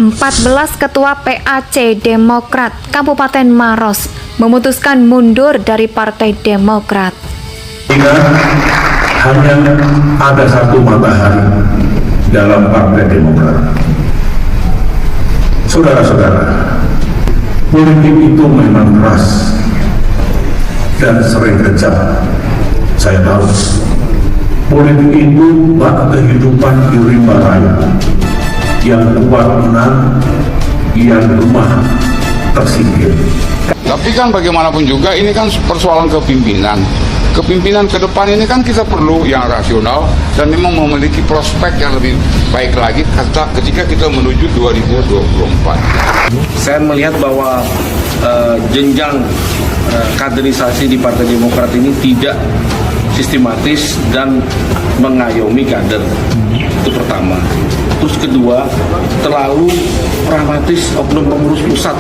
14 Ketua PAC Demokrat Kabupaten Maros memutuskan mundur dari Partai Demokrat. Hanya ada satu matahari dalam Partai Demokrat. Saudara-saudara, politik itu memang keras dan sering kejam. Saya tahu politik itu bak kehidupan di rimba raya. Yang kuat menang, yang lemah tersingkir. Tapi kan bagaimanapun juga ini kan persoalan kepimpinan. Kepimpinan ke depan ini kan kita perlu yang rasional dan memang memiliki prospek yang lebih baik lagi ketika kita menuju 2024. Saya melihat bahwa jenjang kaderisasi di Partai Demokrat ini tidak sistematis dan mengayomi kader. Itu pertama. Terus kedua, terlalu pragmatis oknum pengurus pusat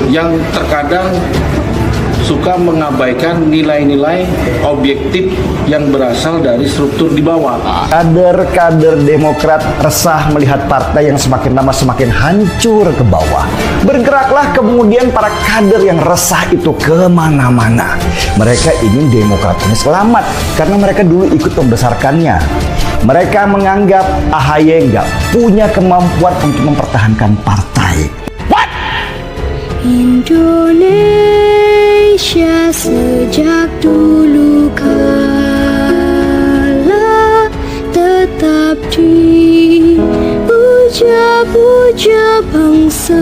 yang terkadang suka mengabaikan nilai-nilai objektif yang berasal dari struktur di bawah. Kader-kader Demokrat resah melihat partai yang semakin lama semakin hancur ke bawah. Bergeraklah kemudian para kader yang resah itu kemana-mana. Mereka ingin Demokrat ini selamat karena mereka dulu ikut membesarkannya. Mereka menganggap AHY nggak punya kemampuan untuk mempertahankan partai. What? Indonesia sejak dulu kala tetap dipuja-puja bangsa.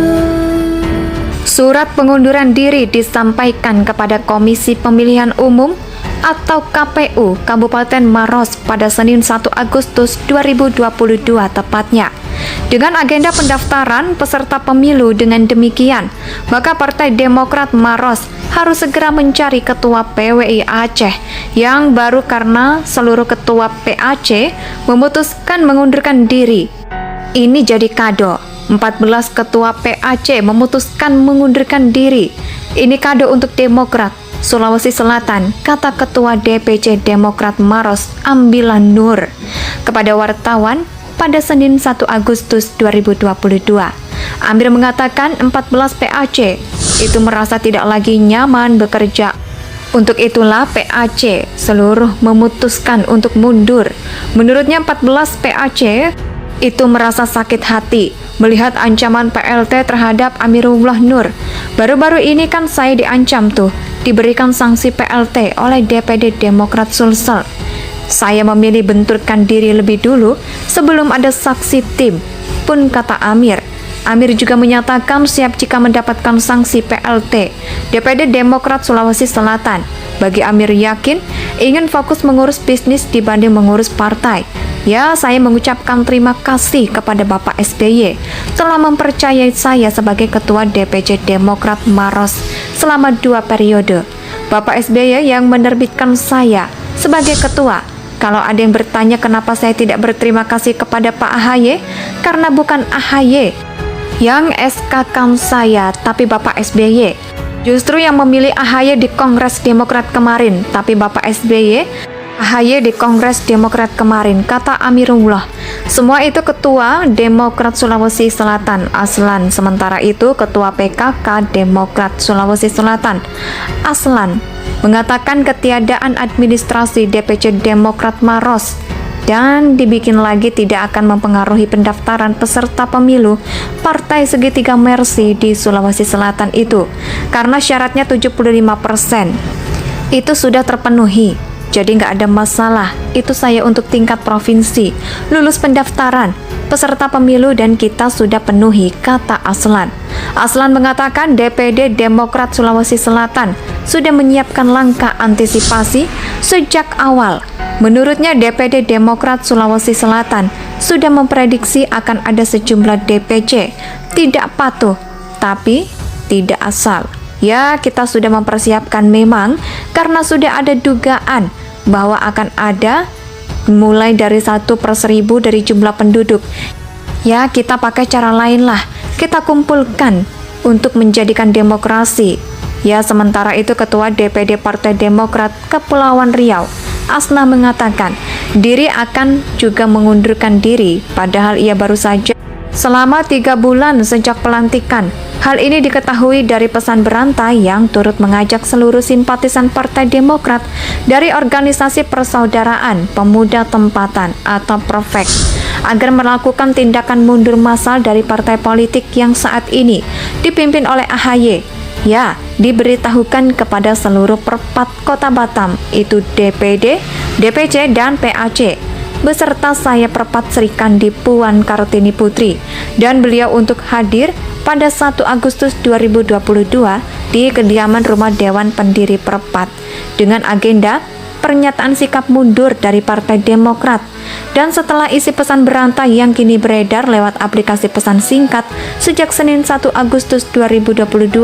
Surat pengunduran diri disampaikan kepada Komisi Pemilihan Umum atau KPU Kabupaten Maros pada Senin 1 Agustus 2022 tepatnya. Dengan agenda pendaftaran peserta pemilu dengan demikian, maka Partai Demokrat Maros harus segera mencari ketua PWI Aceh yang baru karena seluruh ketua PAC memutuskan mengundurkan diri. Ini jadi kado. 14 ketua PAC memutuskan mengundurkan diri. Ini kado untuk Demokrat Sulawesi Selatan, kata Ketua DPC Demokrat Maros, Ambilan Nur, kepada wartawan pada Senin 1 Agustus 2022. Amir mengatakan 14 PAC itu merasa tidak lagi nyaman bekerja. Untuk itulah PAC seluruh memutuskan untuk mundur. Menurutnya 14 PAC itu merasa sakit hati melihat ancaman PLT terhadap Amirullah Nur. Baru-baru ini kan saya diancam tuh, diberikan sanksi PLT oleh DPD Demokrat Sulsel. Saya memilih benturkan diri lebih dulu sebelum ada saksi tim, pun kata Amir. Amir juga menyatakan siap jika mendapatkan sanksi PLT DPD Demokrat Sulawesi Selatan. Bagi Amir yakin ingin fokus mengurus bisnis dibanding mengurus partai. Ya, saya mengucapkan terima kasih kepada Bapak SBY telah mempercayai saya sebagai Ketua DPC Demokrat Maros selama 2 periode. Bapak SBY yang menerbitkan saya sebagai ketua. Kalau ada yang bertanya kenapa saya tidak berterima kasih kepada Pak AHY, karena bukan AHY yang SK-kan saya, tapi Bapak SBY. Justru yang memilih AHY di Kongres Demokrat kemarin, tapi Bapak SBY AHY di Kongres Demokrat kemarin, kata Amirullah. Semua itu Ketua Demokrat Sulawesi Selatan, Aslan. Sementara itu Ketua PKK Demokrat Sulawesi Selatan, Aslan, mengatakan ketiadaan administrasi DPC Demokrat Maros dan dibikin lagi tidak akan mempengaruhi pendaftaran peserta pemilu Partai Segitiga Mercy di Sulawesi Selatan itu, karena syaratnya 75% itu sudah terpenuhi. Jadi nggak ada masalah, itu saya untuk tingkat provinsi, lulus pendaftaran, peserta pemilu dan kita sudah penuhi, kata Aslan. Aslan mengatakan DPD Demokrat Sulawesi Selatan sudah menyiapkan langkah antisipasi sejak awal. Menurutnya DPD Demokrat Sulawesi Selatan sudah memprediksi akan ada sejumlah DPC tidak patuh, tapi tidak asal. Ya, kita sudah mempersiapkan memang karena sudah ada dugaan bahwa akan ada mulai dari 1/1000 dari jumlah penduduk. Ya, kita pakai cara lain lah, kita kumpulkan untuk menjadikan demokrasi. Ya, sementara itu Ketua DPD Partai Demokrat Kepulauan Riau, Asna, mengatakan diri akan juga mengundurkan diri, padahal ia baru saja selama 3 bulan sejak pelantikan. Hal ini diketahui dari pesan berantai yang turut mengajak seluruh simpatisan Partai Demokrat dari organisasi persaudaraan pemuda tempatan atau PROFEK agar melakukan tindakan mundur massal dari partai politik yang saat ini dipimpin oleh AHY. Ya, diberitahukan kepada seluruh perpat Kota Batam, itu DPD, DPC, dan PAC, beserta saya perpat Srikandi Puan Kartini Putri, dan beliau untuk hadir pada 1 Agustus 2022 di kediaman Rumah Dewan Pendiri Perpat dengan agenda pernyataan sikap mundur dari Partai Demokrat. Dan setelah isi pesan berantai yang kini beredar lewat aplikasi pesan singkat sejak Senin 1 Agustus 2022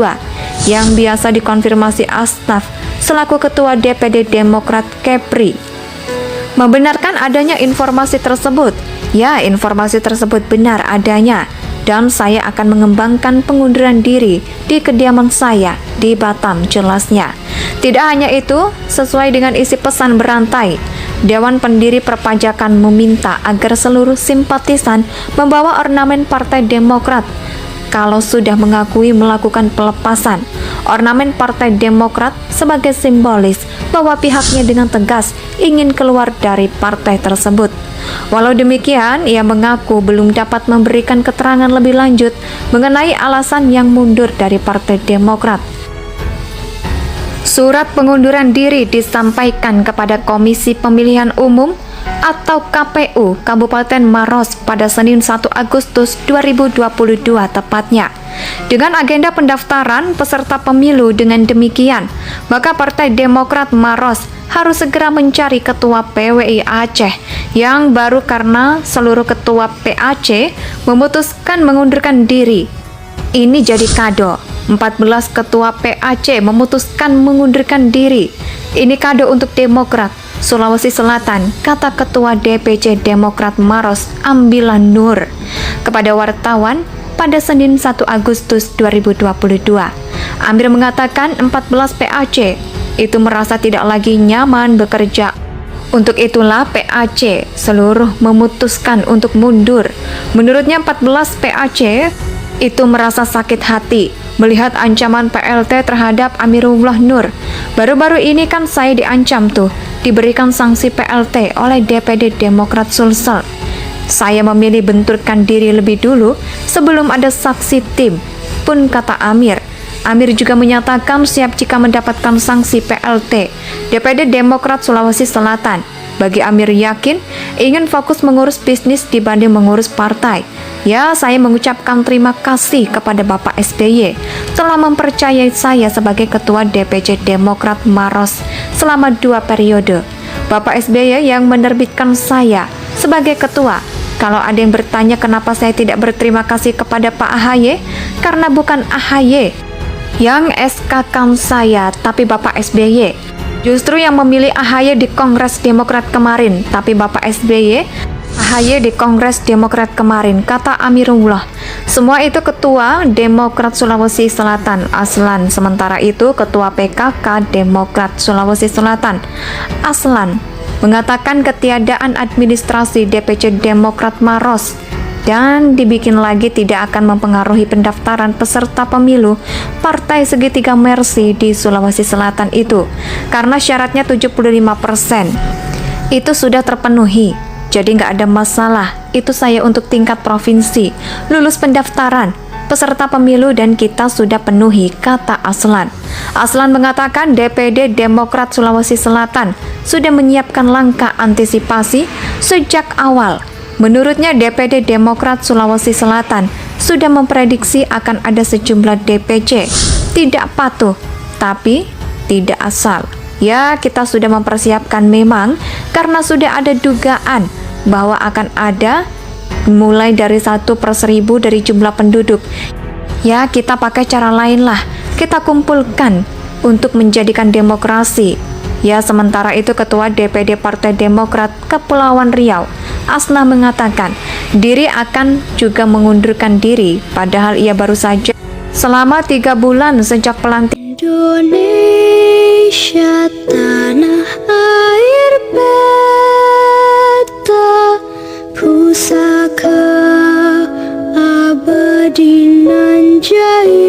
yang biasa dikonfirmasi Astaf selaku Ketua DPD Demokrat Kepri membenarkan adanya informasi tersebut. Ya, informasi tersebut benar adanya, dan saya akan mengembangkan pengunduran diri di kediaman saya di Batam, jelasnya. Tidak hanya itu, sesuai dengan isi pesan berantai, Dewan Pendiri Perpajakan meminta agar seluruh simpatisan membawa ornamen Partai Demokrat. Kalau sudah mengakui melakukan pelepasan ornamen Partai Demokrat sebagai simbolis bahwa pihaknya dengan tegas ingin keluar dari partai tersebut. Walau demikian, ia mengaku belum dapat memberikan keterangan lebih lanjut mengenai alasan yang mundur dari Partai Demokrat. Surat pengunduran diri disampaikan kepada Komisi Pemilihan Umum atau KPU Kabupaten Maros pada Senin 1 Agustus 2022 tepatnya. Dengan agenda pendaftaran peserta pemilu dengan demikian, maka Partai Demokrat Maros harus segera mencari ketua PWI Aceh yang baru karena seluruh ketua PAC memutuskan mengundurkan diri. Ini jadi kado. 14 ketua PAC memutuskan mengundurkan diri. Ini kado untuk Demokrat Sulawesi Selatan, kata Ketua DPC Demokrat Maros Ambilan Nur kepada wartawan pada Senin 1 Agustus 2022. Amir mengatakan 14 PAC itu merasa tidak lagi nyaman bekerja. Untuk itulah PAC seluruh memutuskan untuk mundur. Menurutnya 14 PAC itu merasa sakit hati melihat ancaman PLT terhadap Amirullah Nur. Baru-baru ini kan saya diancam tuh, diberikan sanksi PLT oleh DPD Demokrat Sulsel. Saya memilih benturkan diri lebih dulu sebelum ada saksi tim, pun kata Amir. Amir juga menyatakan siap jika mendapatkan sanksi PLT DPD Demokrat Sulawesi Selatan. Bagi Amir yakin ingin fokus mengurus bisnis dibanding mengurus partai. Ya, saya mengucapkan terima kasih kepada Bapak SBY telah mempercayai saya sebagai Ketua DPC Demokrat Maros selama 2 periode. Bapak SBY yang menerbitkan saya sebagai ketua. Kalau ada yang bertanya kenapa saya tidak berterima kasih kepada Pak AHY, karena bukan AHY yang SK-kan saya, tapi Bapak SBY. Justru yang memilih AHY di Kongres Demokrat kemarin, tapi Bapak SBY AHY di Kongres Demokrat kemarin, kata Amirullah. Semua itu Ketua Demokrat Sulawesi Selatan Aslan, sementara itu Ketua PKK Demokrat Sulawesi Selatan Aslan mengatakan ketiadaan administrasi DPC Demokrat Maros dan dibikin lagi tidak akan mempengaruhi pendaftaran peserta pemilu Partai Segitiga Mercy di Sulawesi Selatan itu karena syaratnya 75% itu sudah terpenuhi, jadi nggak ada masalah. Itu saya untuk tingkat provinsi lulus pendaftaran peserta pemilu dan kita sudah penuhi, kata Aslan. Aslan mengatakan DPD Demokrat Sulawesi Selatan sudah menyiapkan langkah antisipasi sejak awal. Menurutnya DPD Demokrat Sulawesi Selatan sudah memprediksi akan ada sejumlah DPC tidak patuh, tapi tidak asal. Ya, kita sudah mempersiapkan memang karena sudah ada dugaan bahwa akan ada mulai dari 1/1000 dari jumlah penduduk. Ya, kita pakai cara lain lah, kita kumpulkan untuk menjadikan demokrasi. Ya, sementara itu Ketua DPD Partai Demokrat Kepulauan Riau Asna mengatakan diri akan juga mengundurkan diri, padahal ia baru saja selama 3 bulan sejak pelantikan. Indonesia tanah air beta pusaka pimpinan jaya.